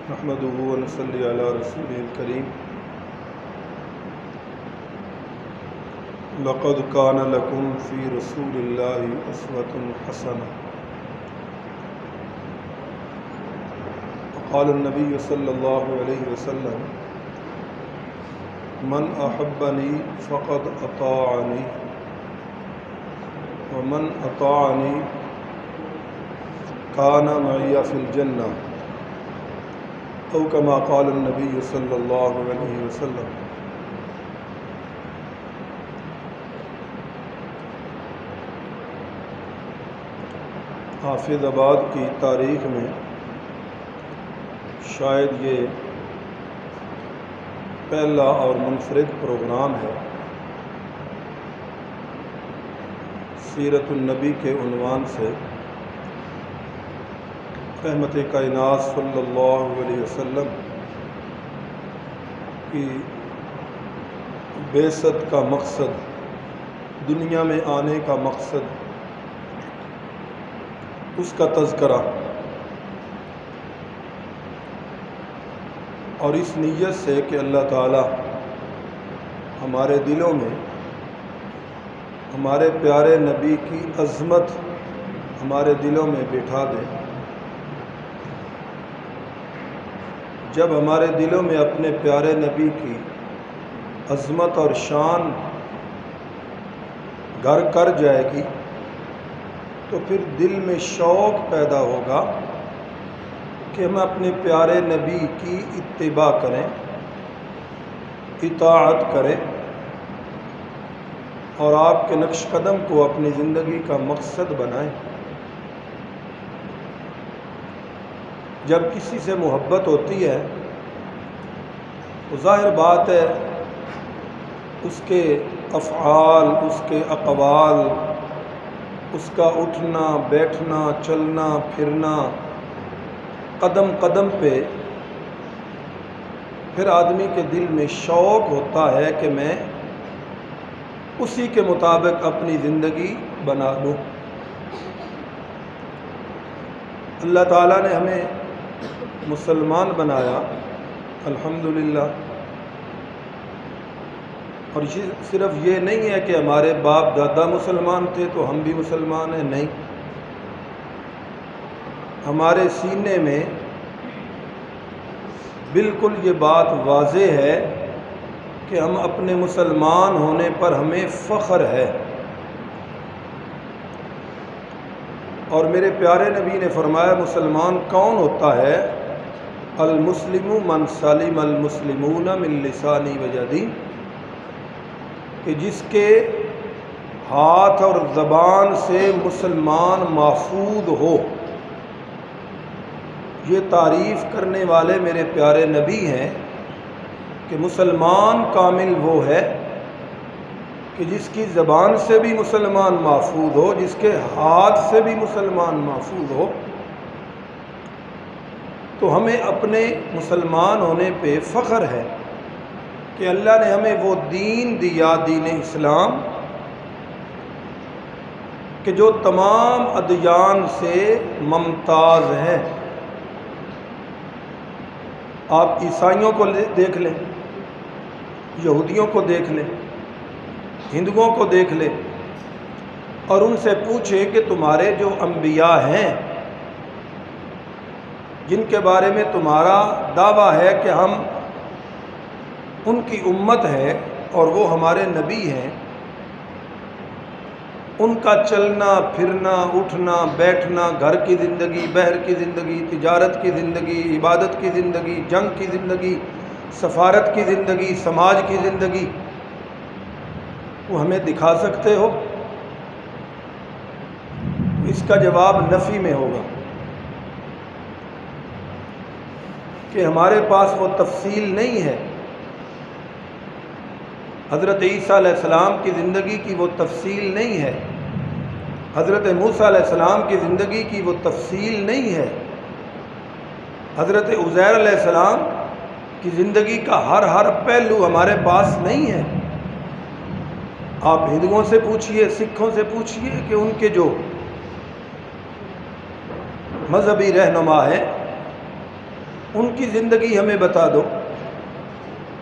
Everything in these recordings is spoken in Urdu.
نحمده ونصلي على رسوله الكريم لقد كان لكم في رسول الله أسوة حسنة قال النبي صلى الله عليه وسلم من أحبني فقد أطاعني ومن أطاعني كان معي في الجنة او كما قال النبی صلی اللہ علیہ وسلم۔ حافظ آباد کی تاریخ میں شاید یہ پہلا اور منفرد پروگرام ہے سیرت النبی کے عنوان سے رحمت کائنات صلی اللہ علیہ وسلم کی بعثت کا مقصد، دنیا میں آنے کا مقصد، اس کا تذکرہ، اور اس نیت سے کہ اللہ تعالی ہمارے دلوں میں ہمارے پیارے نبی کی عظمت ہمارے دلوں میں بٹھا دے۔ جب ہمارے دلوں میں اپنے پیارے نبی کی عظمت اور شان گھر کر جائے گی تو پھر دل میں شوق پیدا ہوگا کہ ہم اپنے پیارے نبی کی اتباع کریں، اطاعت کریں اور آپ کے نقش قدم کو اپنی زندگی کا مقصد بنائیں۔ جب کسی سے محبت ہوتی ہے تو ظاہر بات ہے اس کے افعال، اس کے اقوال، اس کا اٹھنا بیٹھنا چلنا پھرنا، قدم قدم پہ پھر آدمی کے دل میں شوق ہوتا ہے کہ میں اسی کے مطابق اپنی زندگی بنا لوں۔ اللہ تعالیٰ نے ہمیں مسلمان بنایا الحمدللہ، اور صرف یہ نہیں ہے کہ ہمارے باپ دادا مسلمان تھے تو ہم بھی مسلمان ہیں، نہیں، ہمارے سینے میں بالکل یہ بات واضح ہے کہ ہم اپنے مسلمان ہونے پر ہمیں فخر ہے۔ اور میرے پیارے نبی نے فرمایا مسلمان کون ہوتا ہے؟ المسلم من سلم المسلمون من لسانی و یدی، کہ جس کے ہاتھ اور زبان سے مسلمان محفوظ ہو۔ یہ تعریف کرنے والے میرے پیارے نبی ہیں کہ مسلمان کامل وہ ہے کہ جس کی زبان سے بھی مسلمان محفوظ ہو، جس کے ہاتھ سے بھی مسلمان محفوظ ہو۔ تو ہمیں اپنے مسلمان ہونے پہ فخر ہے کہ اللہ نے ہمیں وہ دین دیا، دین اسلام، کہ جو تمام ادیان سے ممتاز ہے۔ آپ عیسائیوں کو دیکھ لیں، یہودیوں کو دیکھ لیں، ہندوؤں کو دیکھ لیں، اور ان سے پوچھیں کہ تمہارے جو انبیاء ہیں جن کے بارے میں تمہارا دعویٰ ہے کہ ہم ان کی امت ہے اور وہ ہمارے نبی ہیں، ان کا چلنا پھرنا اٹھنا بیٹھنا، گھر کی زندگی، بہر کی زندگی، تجارت کی زندگی، عبادت کی زندگی، جنگ کی زندگی، سفارت کی زندگی، سماج کی زندگی، وہ ہمیں دکھا سکتے ہو؟ اس کا جواب نفی میں ہوگا کہ ہمارے پاس وہ تفصیل نہیں ہے۔ حضرت عیسیٰ علیہ السلام کی زندگی کی وہ تفصیل نہیں ہے، حضرت موسیٰ علیہ السلام کی زندگی کی وہ تفصیل نہیں ہے، حضرت عزیر علیہ السلام کی زندگی کا ہر پہلو ہمارے پاس نہیں ہے۔ آپ ہندوؤں سے پوچھئے، سکھوں سے پوچھئے کہ ان کے جو مذہبی رہنما ہیں ان کی زندگی ہمیں بتا دو،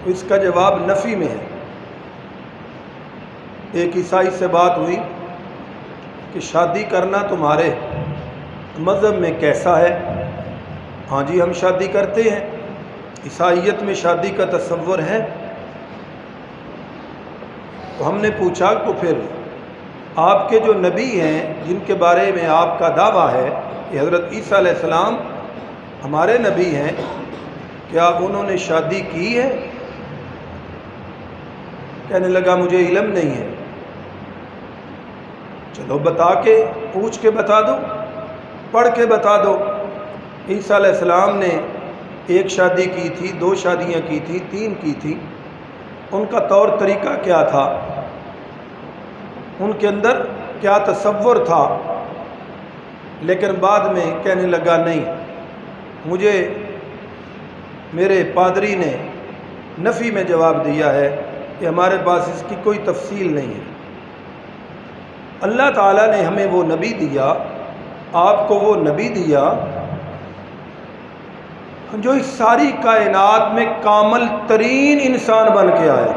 تو اس کا جواب نفی میں ہے۔ ایک عیسائی سے بات ہوئی کہ شادی کرنا تمہارے مذہب میں کیسا ہے؟ ہاں جی ہم شادی کرتے ہیں، عیسائیت میں شادی کا تصور ہے۔ تو ہم نے پوچھا تو پھر آپ کے جو نبی ہیں جن کے بارے میں آپ کا دعویٰ ہے کہ حضرت عیسیٰ علیہ السلام ہمارے نبی ہیں، کیا انہوں نے شادی کی ہے؟ کہنے لگا مجھے علم نہیں ہے۔ چلو بتا کے پوچھ کے بتا دو، پڑھ کے بتا دو۔ عیسیٰ علیہ السلام نے ایک شادی کی تھی، 2 شادیاں کی تھی، 3 کی تھی، ان کا طور طریقہ کیا تھا، ان کے اندر کیا تصور تھا؟ لیکن بعد میں کہنے لگا نہیں، مجھے میرے پادری نے نفی میں جواب دیا ہے کہ ہمارے پاس اس کی کوئی تفصیل نہیں ہے۔ اللہ تعالیٰ نے ہمیں وہ نبی دیا، آپ کو وہ نبی دیا جو اس ساری کائنات میں کامل ترین انسان بن کے آیا۔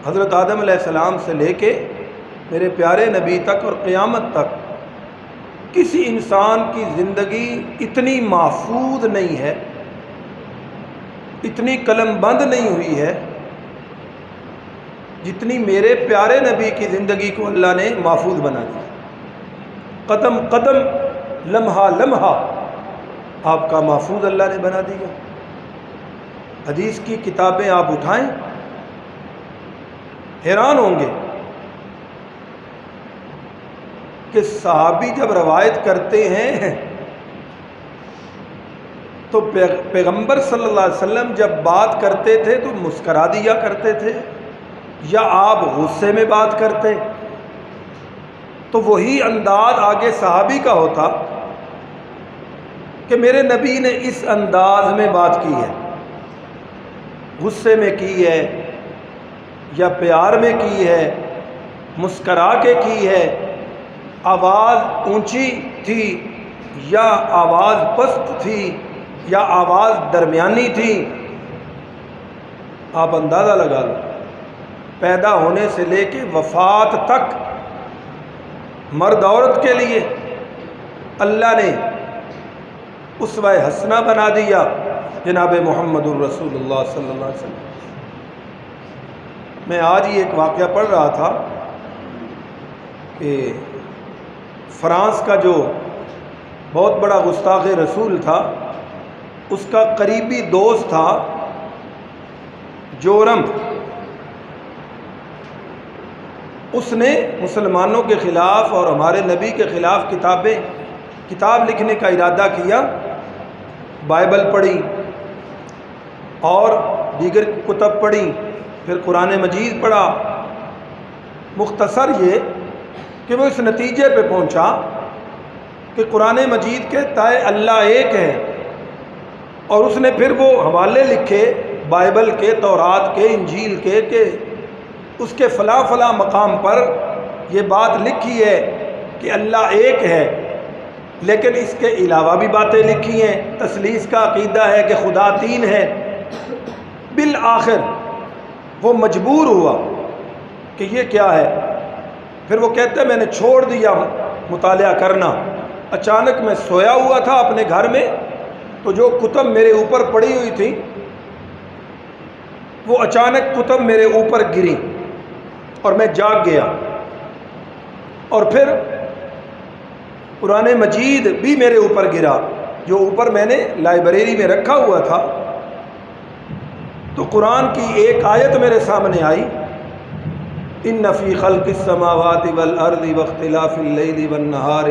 حضرت آدم علیہ السلام سے لے کے میرے پیارے نبی تک اور قیامت تک کسی انسان کی زندگی اتنی محفوظ نہیں ہے، اتنی قلم بند نہیں ہوئی ہے جتنی میرے پیارے نبی کی زندگی کو اللہ نے محفوظ بنا دیا۔ قدم قدم، لمحہ لمحہ آپ کا محفوظ اللہ نے بنا دیا۔ حدیث کی کتابیں آپ اٹھائیں، حیران ہوں گے کہ صحابی جب روایت کرتے ہیں تو پیغمبر صلی اللہ علیہ وسلم جب بات کرتے تھے تو مسکرا دیا کرتے تھے، یا آپ غصے میں بات کرتے تو وہی انداز آگے صحابی کا ہوتا کہ میرے نبی نے اس انداز میں بات کی ہے، غصے میں کی ہے یا پیار میں کی ہے، مسکرا کے کی ہے، آواز اونچی تھی یا آواز پست تھی یا آواز درمیانی تھی، آپ اندازہ لگا لو۔ پیدا ہونے سے لے کے وفات تک مرد عورت کے لیے اللہ نے اسوہ حسنہ بنا دیا جناب محمد الرسول اللہ صلی اللہ علیہ وسلم۔ میں آج ہی ایک واقعہ پڑھ رہا تھا کہ فرانس کا جو بہت بڑا گستاخ رسول تھا، اس کا قریبی دوست تھا جورم، اس نے مسلمانوں کے خلاف اور ہمارے نبی کے خلاف کتاب لکھنے کا ارادہ کیا، بائبل پڑھی اور دیگر کتب پڑھی، پھر قرآن مجید پڑھا۔ مختصر یہ کہ وہ اس نتیجے پہ پہنچا کہ قرآن مجید کہتا ہے اللہ ایک ہے، اور اس نے پھر وہ حوالے لکھے بائبل کے، تورات کے، انجیل کے، کہ اس کے فلاں فلاں مقام پر یہ بات لکھی ہے کہ اللہ ایک ہے، لیکن اس کے علاوہ بھی باتیں لکھی ہیں، تثلیث کا عقیدہ ہے کہ خدا 3 ہے۔ بالآخر وہ مجبور ہوا کہ یہ کیا ہے، پھر وہ کہتے ہیں میں نے چھوڑ دیا مطالعہ کرنا۔ اچانک میں سویا ہوا تھا اپنے گھر میں، تو جو کتب میرے اوپر پڑی ہوئی تھی وہ اچانک کتب میرے اوپر گری اور میں جاگ گیا، اور پھر قرآن مجید بھی میرے اوپر گرا جو اوپر میں نے لائبریری میں رکھا ہوا تھا۔ تو قرآن کی ایک آیت میرے سامنے آئی، ان فی خلق السماوات والارض واختلاف اللیل والنہار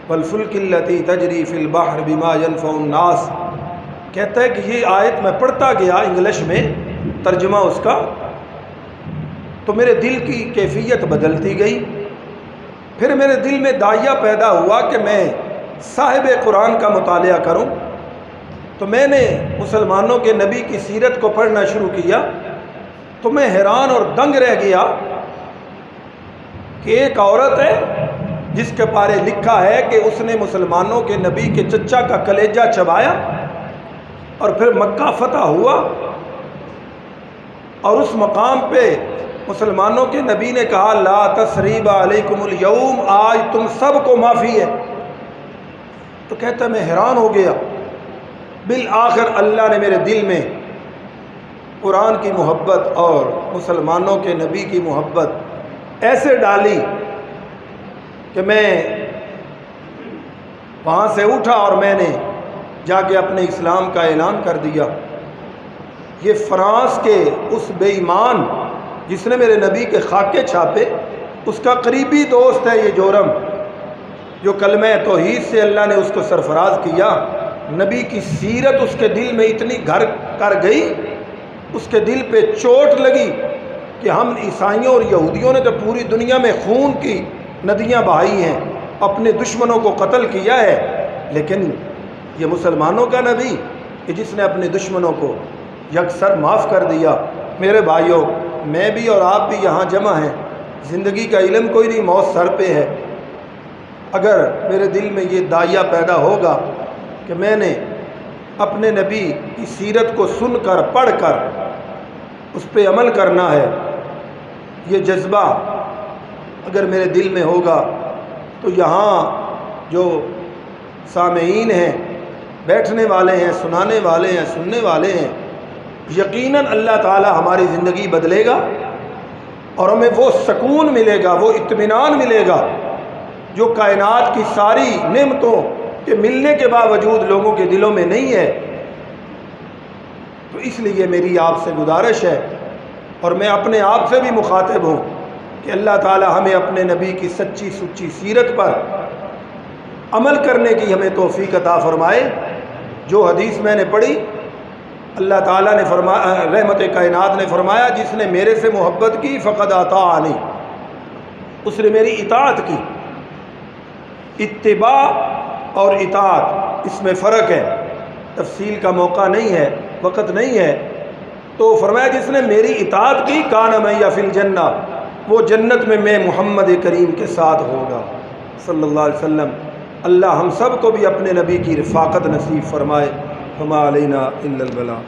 والفلک التی تجری فی البحر بما ینفع الناس۔ کہتا ہے کہ یہ آیت میں پڑھتا گیا انگلش میں ترجمہ اس کا، تو میرے دل کی کیفیت بدلتی گئی۔ پھر میرے دل میں داعیہ پیدا ہوا کہ میں صاحب قرآن کا مطالعہ کروں، تو میں نے مسلمانوں کے نبی کی سیرت کو پڑھنا شروع کیا، تو میں حیران اور دنگ رہ گیا کہ ایک عورت ہے جس کے بارے لکھا ہے کہ اس نے مسلمانوں کے نبی کے چچا کا کلیجہ چبایا اور پھر مکہ فتح ہوا، اور اس مقام پہ مسلمانوں کے نبی نے کہا لا تثریب علیکم اليوم، آج تم سب کو معافی ہے۔ تو کہتا میں حیران ہو گیا، بالآخر اللہ نے میرے دل میں قرآن کی محبت اور مسلمانوں کے نبی کی محبت ایسے ڈالی کہ میں وہاں سے اٹھا اور میں نے جا کے اپنے اسلام کا اعلان کر دیا۔ یہ فرانس کے اس بے ایمان جس نے میرے نبی کے خاکے چھاپے، اس کا قریبی دوست ہے یہ جورم، جو کلمہ توحید سے اللہ نے اس کو سرفراز کیا۔ نبی کی سیرت اس کے دل میں اتنی گھر کر گئی، اس کے دل پہ چوٹ لگی کہ ہم عیسائیوں اور یہودیوں نے تو پوری دنیا میں خون کی ندیاں بہائی ہیں، اپنے دشمنوں کو قتل کیا ہے، لیکن یہ مسلمانوں کا نبی کہ جس نے اپنے دشمنوں کو یکسر معاف کر دیا۔ میرے بھائیوں، میں بھی اور آپ بھی یہاں جمع ہیں، زندگی کا علم کوئی نہیں، موت سر پہ ہے۔ اگر میرے دل میں یہ داعیہ پیدا ہوگا کہ میں نے اپنے نبی کی سیرت کو سن کر پڑھ کر اس پہ عمل کرنا ہے، یہ جذبہ اگر میرے دل میں ہوگا تو یہاں جو سامعین ہیں، بیٹھنے والے ہیں، سنانے والے ہیں، سننے والے ہیں، یقیناً اللہ تعالی ہماری زندگی بدلے گا اور ہمیں وہ سکون ملے گا، وہ اطمینان ملے گا جو کائنات کی ساری نعمتوں کے ملنے کے باوجود لوگوں کے دلوں میں نہیں ہے۔ تو اس لیے میری آپ سے گزارش ہے، اور میں اپنے آپ سے بھی مخاطب ہوں کہ اللہ تعالی ہمیں اپنے نبی کی سچی سچی سیرت پر عمل کرنے کی ہمیں توفیق عطا فرمائے۔ جو حدیث میں نے پڑھی، اللہ تعالیٰ نے فرمایا، رحمت کائنات نے فرمایا، جس نے میرے سے محبت کی فقد اطاعنی، اس نے میری اطاعت کی۔ اتباع اور اطاعت اس میں فرق ہے، تفصیل کا موقع نہیں ہے، وقت نہیں ہے، تو فرمایا جس نے میری اطاعت کی کان معی فی الجنہ، وہ جنت میں محمد کریم کے ساتھ ہوگا صلی اللہ علیہ وسلم۔ اللہ ہم سب کو بھی اپنے نبی کی رفاقت نصیب فرمائے۔ وما علینا الا البلاغ۔